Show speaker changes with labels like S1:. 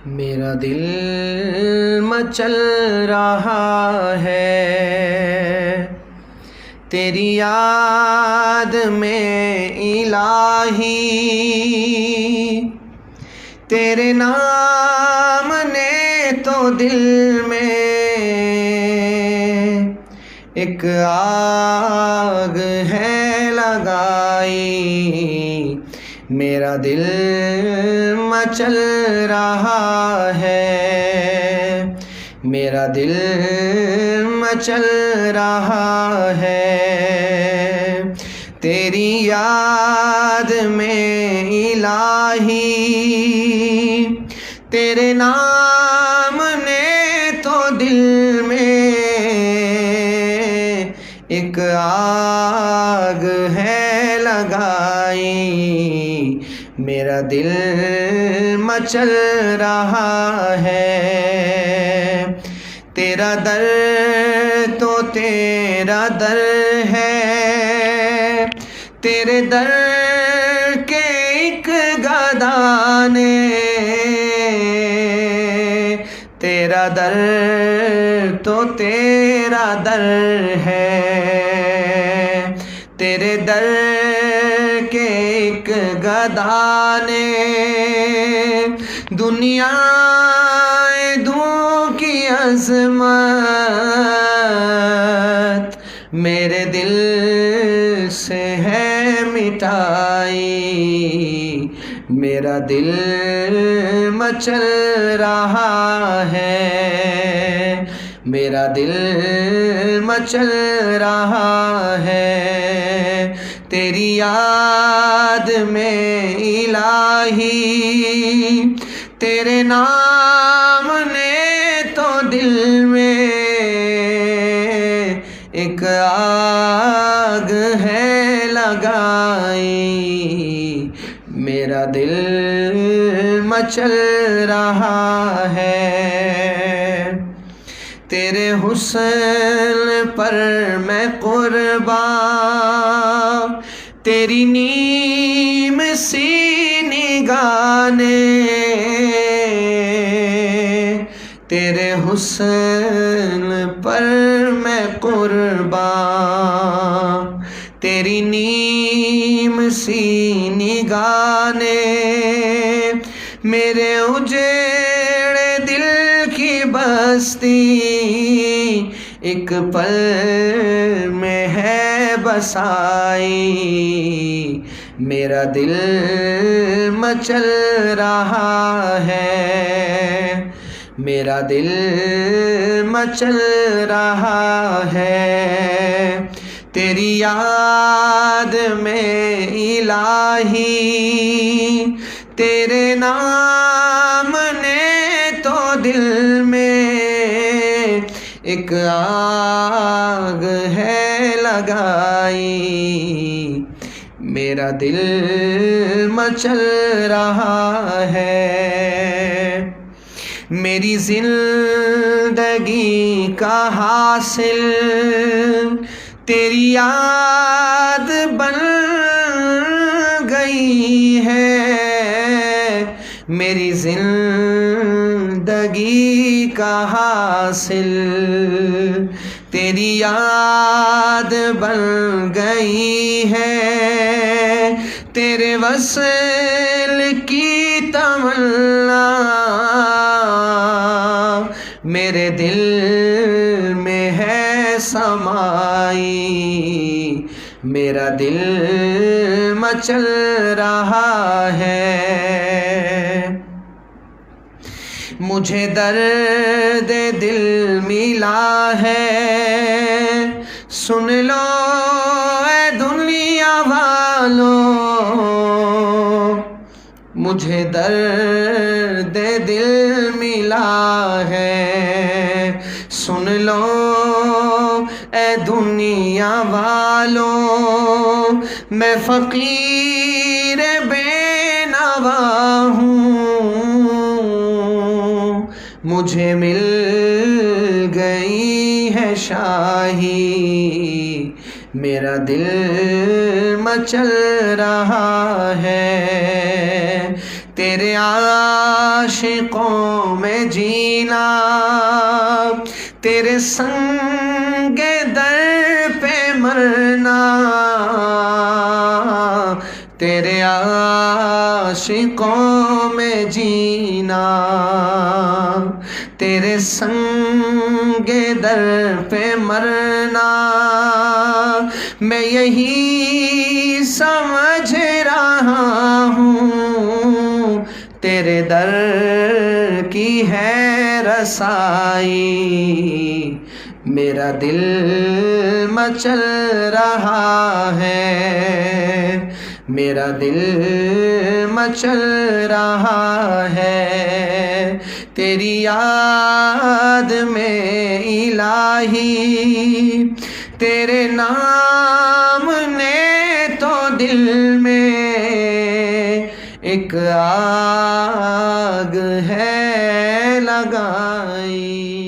S1: मेरा दिल मचल रहा है तेरी याद में इलाही। तेरे नाम ने तो दिल में एक आग है लगाई। मेरा दिल मचल रहा है, मेरा दिल मचल रहा है तेरी याद में इलाही। तेरे नाम ने तो दिल में एक आग है लगाई। मेरा दिल मचल रहा है। तेरा दर तो तेरा दर है, तेरे दर के एक गदा ने तेरा दर तो तेरा दर है। तेरे दर के एक गदा ने दुनिया दूं की अज़मत मेरे दिल से है मिटाई। मेरा दिल मचल रहा है, मेरा दिल मचल रहा है तेरी याद में इलाही। तेरे नाम ने तो दिल में एक आग है लगाई। मेरा दिल मचल रहा है। तेरे हुस्न पर मैं कुर्बान, तेरी नीम सी निगाह ने तेरे हुस्न पर मैं कुर्बान, तेरी नीम सी निगाह ने मेरे उजड़े दिल की बस्ती एक पल में है बसाई। मेरा दिल मचल रहा है, मेरा दिल मचल रहा है तेरी याद में इलाही। तेरे नाम ने तो दिल में एक आग है लगाई। मेरा दिल मचल रहा है। मेरी जिंदगी का हासिल तेरी याद बन गई है। मेरी जिंदगी का हासिल तेरी याद बन गई है। तेरे वसल की तमन्ना मेरे दिल में है समाई। मेरा दिल मचल रहा है। मुझे दर्द दिल मिला है, सुन लो ऐ दुनिया वालों। मुझे दर्द दिल मिला है, सुन लो ऐ दुनिया वालों। मैं फ़कीर बेनवा हूँ, मुझे मिल गई है शाही। मेरा दिल मचल रहा है तेरे आशिक़ आशिकों में जीना, तेरे संगे दर पे मरना, तेरे आशिकों में जीना, तेरे संगे दर पे मरना। मैं यही समझ रहा हूँ तेरे दर की है रसाई, मेरा दिल मचल रहा है, मेरा दिल मचल रहा है। तेरी याद में इलाही, तेरे नाम ने तो दिल में एक आग है लगाई।